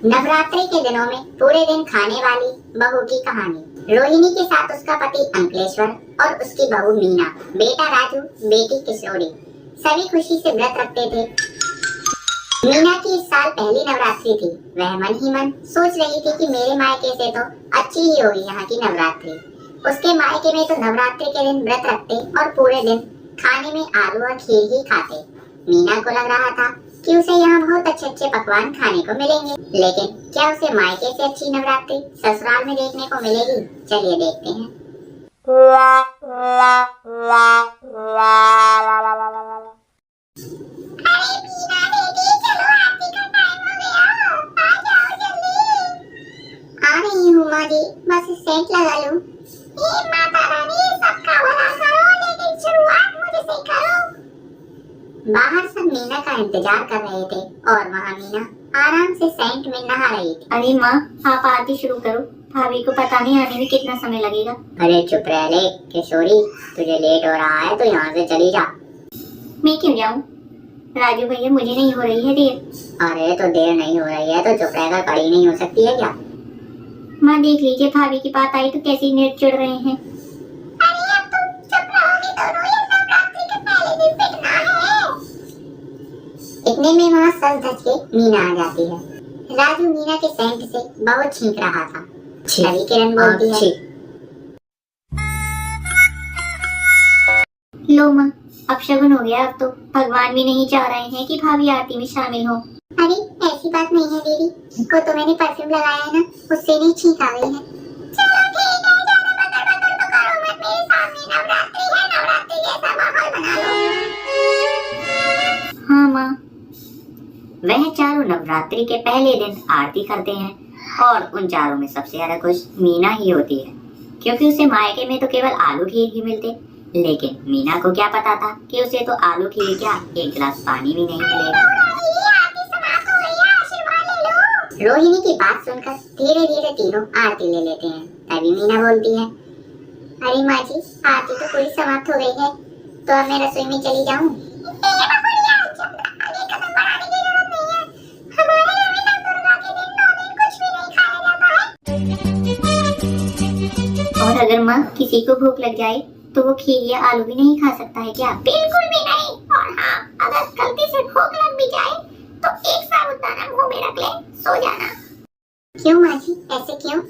नवरात्रि के दिनों में पूरे दिन खाने वाली बहू की कहानी। रोहिणी के साथ उसका पति अंकलेश्वर और उसकी बहू मीना, बेटा राजू, बेटी किशोरी सभी खुशी से व्रत रखते थे। मीना की इस साल पहली नवरात्रि थी। वह मन ही मन सोच रही थी कि मेरे मायके से तो अच्छी ही होगी यहाँ की नवरात्रि। उसके मायके में तो नवरात्रि के दिन व्रत रखते और पूरे दिन खाने में आलू और खीर ही खाते। मीना को लग रहा था कि उसे यहाँ बहुत अच्छे अच्छे पकवान खाने को मिलेंगे, लेकिन क्या उसे मायके से अच्छी नवरात्रि ससुराल में देखने को मिलेगी? चलिए देखते हैं। आ रही हूँ माँ जी, बस सेंट लगा लूं। माता रानी सबका भला करो, लेकिन शुरुआत मुझसे करो। बाहर सब मीना का इंतजार कर रहे थे और वहाँ मीना आराम से सेंट में नहा रही थी। अरे माँ, आप आरती शुरू करो, भाभी को पता नहीं आने में कितना समय लगेगा। अरे चुप रह ले किशोरी, तुझे लेट हो रहा है तो यहाँ से चली जा। मैं क्यों जाऊँ? राजू भैया, मुझे नहीं हो रही है देर। अरे तो देर नहीं हो रही है तो चुप रहकर खड़ी नहीं हो सकती है क्या? माँ देख लीजिए, भाभी की बात आई तो कैसे नेट चढ़ रहे हैं। अरे अब तुम चुप रहोगे दोनों, ये नवरात्रि के पहले दिन पिटना है। इतने में वहाँ सज धज के मीना आ जाती है। राजू मीना के सेंट से बहुत छींक रहा था। छवि किरण बोलती है, लो माँ, अब शगुन हो गया। अब तो भगवान भी नहीं चाह रहे हैं कि भाभी आरती में शामिल हो। अरे ऐसी बात नहीं है दीदी, को तो मैंने परफ्यूम लगाया है ना, उससे नहीं छींक आ गई है। चलो ठीक है, ज्यादा बकर बकर तो करो मत, मेरे सामने नवरात्रि है, नवरात्रि जैसा माहौल बना लो। हाँ माँ। वह चारों नवरात्रि के पहले दिन आरती करते हैं और उन चारों में सबसे ज्यादा खुश मीना ही होती है, क्योंकि उसे मायके में तो केवल आलू खीर ही मिलते। लेकिन मीना को क्या पता था कि उसे तो आलू खीर क्या, एक गिलास पानी भी नहीं मिलेगा। रोहिणी की बात सुनकर धीरे धीरे तीनों आरती ले लेते हैं। तभी मीना बोलती है, अरे माँ जी, आरती तो पूरी समाप्त हो गई है, तो अब मैं रसोई में चली जाऊँ? और अगर माँ किसी को भूख लग जाए तो वो खीर या आलू भी नहीं खा सकता है क्या? बिल्कुल भी नहीं। और हाँ, अगर गलती से भूख लग भी जाए तो एक साबूदाना मुंह में रख ले, सो जाना। क्यों माँ जी, ऐसे क्यों?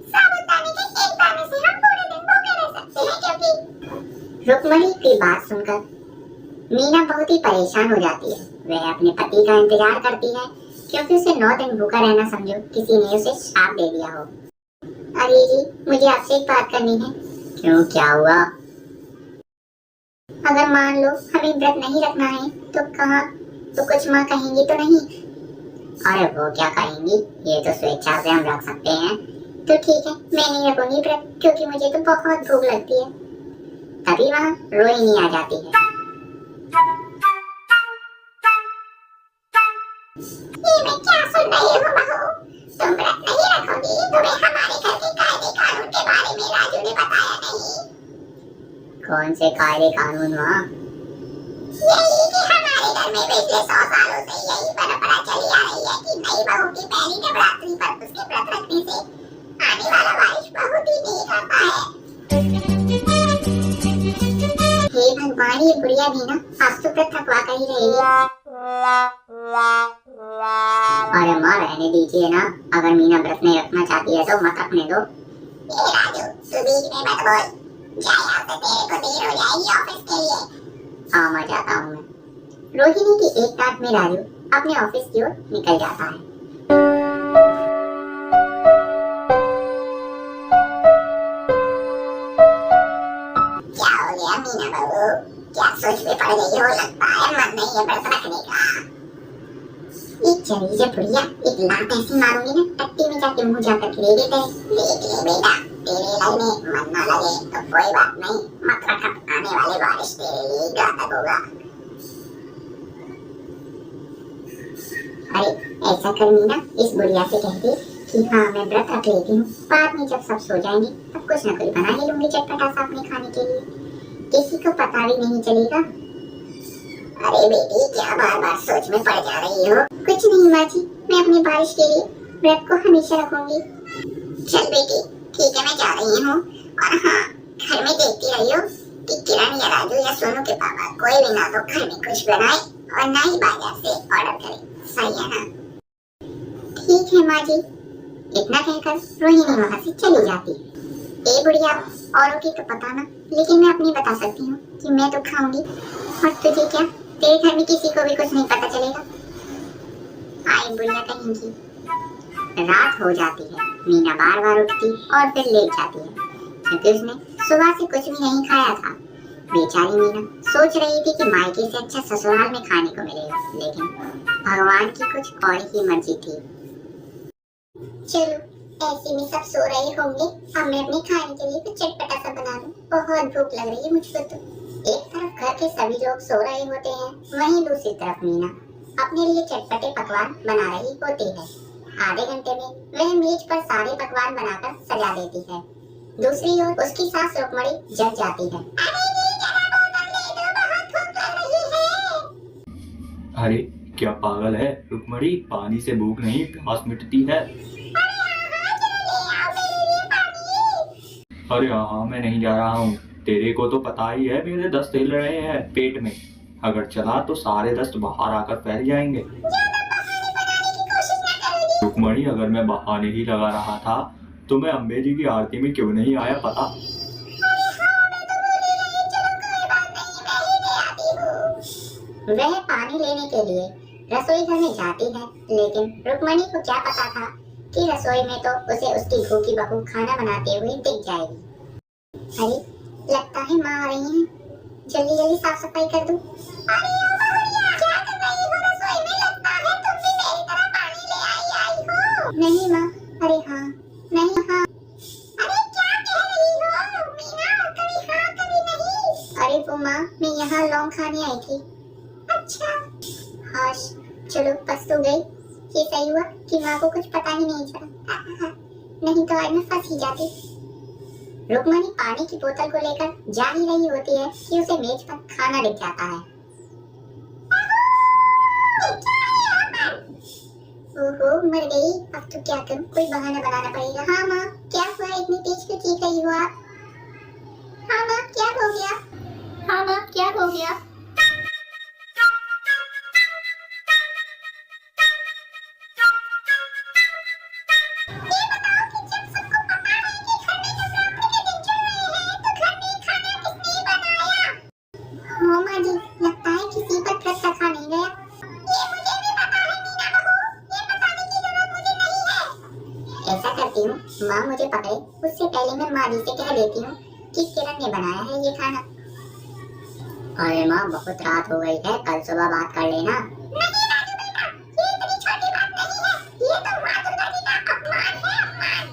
साबूदाने के एक दाने से हम पूरे दिन भूखे रह सकते हैं, क्योंकि रुक्मणी की बात सुनकर मीना बहुत ही परेशान हो जाती है। वह अपने पति का इंतजार करती है, क्योंकि उसे 9 दिन भूखा रहना समझो किसी ने उसे श्राप दे दिया हो। अरे जी, मुझे आपसे एक बात करनी है। क्यों, क्या हुआ? अगर मान लो हमें व्रत नहीं रखना है तो कुछ माँ कहेंगी तो नहीं? अरे वो क्या कहेंगी, ये तो स्वेच्छा से हम रख सकते हैं। तो ठीक है, मैं नहीं रखूंगी व्रत, क्योंकि मुझे तो बहुत भूख लगती है। तभी वहाँ रोहिणी आ जाती है। ये मैं क्या सुन रही हूँ बहू, तुम व्रत नहीं रखोगी? तुम्हें हमारे घर के कायदे कानून के बारे में राजू ने बताया नहीं? कौन से कायदे कानून माँ? यही कि हमारे घर में पिछले 100 सालों से यही परंपरा चली आ रही है कि नई बहू की पहली नवरात्रि पर उसके व्रत रखने से आने वाला वारिस बहुत ही नहीं करता है। हे भगवान, ये बुढ़िया भी ना आज तो व्रत रखवा कर ही रहेगी। अरे माँ, रहने दीजिए ना, अगर मीना व्रत नहीं रखना चाहती है तो मत रखने दो। ये राजू, तू बीच में मत बोल, जा यहाँ से, तेरे को देर हो जाएगी ऑफिस के लिए। हाँ मैं जाता हूँ। मैं रोहिणी की एक डांट में राजू अपने ऑफिस की ओर निकल जाता है। क्या हो गया मीना बहू, क्या सोच में पड़ गई हो? लगता है मन नहीं है व्रत रखने का। एक चली जब बुढ़िया एक लात ऐसी मारूंगी ना, टट्टी में जाके मुंह जाकर ले देते हैं। देख ले बेटा, तेरे लगने मन ना लगे तो कोई बात नहीं, मत रख, आने वाले बारिश तेरे लिए घातक होगा। अरे ऐसा कर मीना, इस बुढ़िया से कहती कि हाँ मैं व्रत रख लेती हूँ, बाद में जब सब सो जाएंगे तब कुछ न कुछ बना ही लूंगी चटपटा सा अपने खाने के लिए, किसी को पता भी नहीं चलेगा। अरे बेटी, क्या बार बार सोच में पड़ जा रही हो? कुछ नहीं माँ जी, मैं अपनी बारिश के लिए व्रत को हमेशा रखूंगी। चल बेटी, ठीक है, मैं जा रही हूँ। और हाँ, घर में देखती रहियो कि किरण या राजू या सोनू के पापा कोई भी ना तो घर में कुछ बनाए और ना ही बाजार से ऑर्डर करे। सही है ना? ठीक है माँ जी। इतना कहकर रोहिणी वहाँ से चली जाती। ए बुढ़िया, औरों की तो पता ना, लेकिन मैं अपनी बता सकती हूँ कि मैं तो खाऊंगी। और तुझे क्या, तेरे घर में किसी को भी कुछ नहीं पता चलेगा। आई बुढ़िया कहीं की। रात हो जाती है। मीना बार बार उठती और फिर लेट जाती है, क्योंकि उसने सुबह से कुछ भी नहीं खाया था। बेचारी मीना सोच रही थी कि मायके से अच्छा ससुराल में खाने को मिलेगा, लेकिन भगवान की कुछ और ही मर्जी थी। चलो, ऐसे में सब सो रहे होंगे, अब मैं अपने खाने के लिए कुछ चटपटा सा बना लूं। बहुत भूख लग रही है मुझको तो। एक तरफ घर के सभी लोग सो रहे होते हैं, वहीं दूसरी तरफ मीना अपने लिए चटपटे पकवान बना रही होती है। आधे घंटे में वह मेज पर सारे पकवान बनाकर सजा देती है। दूसरी ओर उसकी सास रुक्मणी जग जाती है। अरे क्या पागल है रुक्मणी, पानी से भूख नहीं प्यास मिटती है। अरे हाँ, मैं नहीं जा रहा हूँ। तेरे को तो पता ही है मेरे दस्त हिल रहे हैं पेट में। अगर चला तो सारे दस्त बाहर आकर फैल जाएंगे। रुक्मणी, अगर मैं बहाने ही लगा रहा था तो मैं अम्बे जी की आरती में क्यों नहीं आया पता। वह पानी लेने के लिए रसोई घर में जाती है, लेकिन रुक्मणी को क्या पता था कि रसोई में तो उसे उसकी भूखी बहू खाना बनाते हुए दिख जाएगी। अरे, लगता है माँ आ रही हैं। जल्दी जल्दी साफ सफाई कर दूं। अरे क्या कर रही हो रसोई में? लगता है तुम भी मेरी तरह पानी ले आई हो। नहीं माँ, अरे हाँ, नहीं हाँ। अरे क्या कह रही हो मीना? कभी हाँ कभी नहीं। अरे वो माँ, मैं यहाँ लौंग खाने आई थी। अच्छा, हाश, चलो बस तो गई। ये सही हुआ कि माँ को कुछ पता ही नहीं चला, नहीं तो आज मैं फंस ही जाती। रुक्मणी पानी की बोतल को लेकर जा ही रही होती है कि उसे मेज पर खाना दिख जाता है। ओहो, मर गई। अब तो क्या करूं, कोई बहाना बनाना पड़ेगा। हाँ माँ, क्या हुआ? इतनी तेज क्यों चीख रही हो आप? हाँ माँ, क्या हो गया? हाँ माँ, क्या हो गया? हाँ माँ जी, लगता है किसी पर व्रत रखा नहीं गया। ये मुझे भी पता है मीना बहू, ये बताने की जरूरत मुझे नहीं है। ऐसा करती हूँ, माँ मुझे पकड़े उससे पहले मैं माँ जी से कह देती हूँ कि किरण ने बनाया है ये खाना। अरे माँ, बहुत रात हो गई है, कल सुबह बात कर लेना। नहीं राजू बेटा, ये इतनी छोटी बात नहीं है, ये तो माँ दुर्गा जी का अपमान है, अपमान।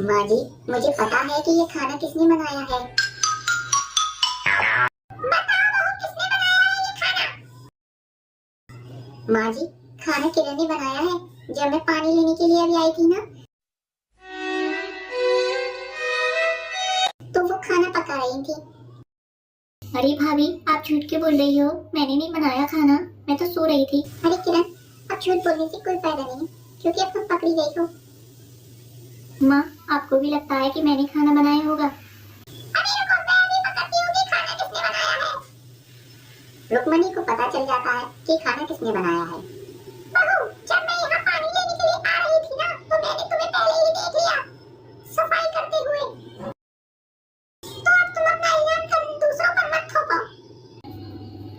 माँ जी, मुझे पता है कि ये खाना किसने बनाया है। माँ जी, खाना किरण ने बनाया है। जब मैं पानी लेने के लिए अभी आई थी ना, तो वो खाना पका रही थी। अरे भाभी, आप झूठ क्यों बोल रही हो? मैंने नहीं बनाया खाना, मैं तो सो रही थी। अरे किरण, अब झूठ बोलने से कोई फायदा नहीं है, क्योंकि अब तुम पकड़ी गई हो। माँ, आपको भी लगता है कि मैंने खाना बनाया होगा? अरे रुको, मैं अभी बताती हूँ कि खाना किसने बनाया है। रुक्मणी को पता चल जाता है कि खाना किसने बनाया है। बहू, जब मैं यहाँ पानी लेने के लिए आ रही थी ना, तो मैंने तुम्हें पहले ही देख लिया सफाई करते हुए। तो अब तुम अपना इल्जाम दूसरों पर मत थोपो।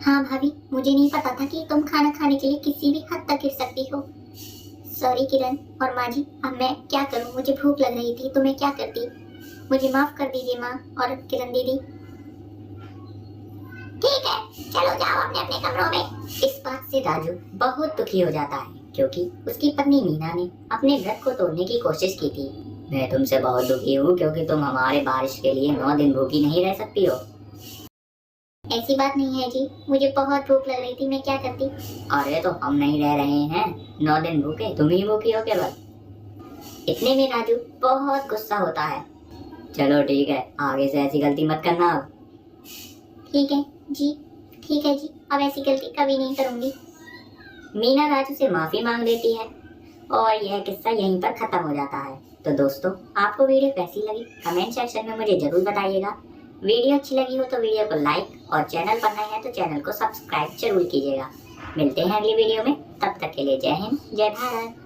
हाँ भाभी, मुझे नहीं पता था कि तुम खाना खाने के लिए किसी भी हद तक गिर सकती हो। सॉरी किरण और माँ जी, अब मैं क्या करूँ? मुझे भूख लग रही थी तो मैं क्या करती। मुझे माफ कर दीजिए माँ और किरण दीदी। ठीक है, चलो जाओ अपने अपने कमरों में। इस बात से राजू बहुत दुखी हो जाता है, क्योंकि उसकी पत्नी मीना ने अपने व्रत को तोड़ने की कोशिश की थी। मैं तुमसे बहुत दुखी हूँ, क्योंकि तुम हमारे बारिश के लिए 9 दिन भूखी नहीं रह सकती हो। ऐसी बात नहीं है जी, मुझे बहुत भूख लग रही थी, मैं क्या करती। अरे तो हम नहीं रह रहे हैं 9 दिन भूखे, तुम ही भूखी हो केवल। इतने में राजू बहुत गुस्सा होता है। चलो ठीक है, आगे से ऐसी गलती मत करना अब। ठीक है जी, ठीक है जी, अब ऐसी गलती कभी नहीं करूंगी। मीना राजू से माफी मांग लेती है और यह किस्सा यहीं पर खत्म हो जाता है। तो दोस्तों, आपको वीडियो कैसी लगी कमेंट सेक्शन में मुझे जरूर बताइएगा। वीडियो अच्छी लगी हो तो वीडियो को लाइक और चैनल पर नए हैं तो चैनल को सब्सक्राइब जरूर कीजिएगा। मिलते हैं अगली वीडियो में, तब तक के लिए जय हिंद जय भारत।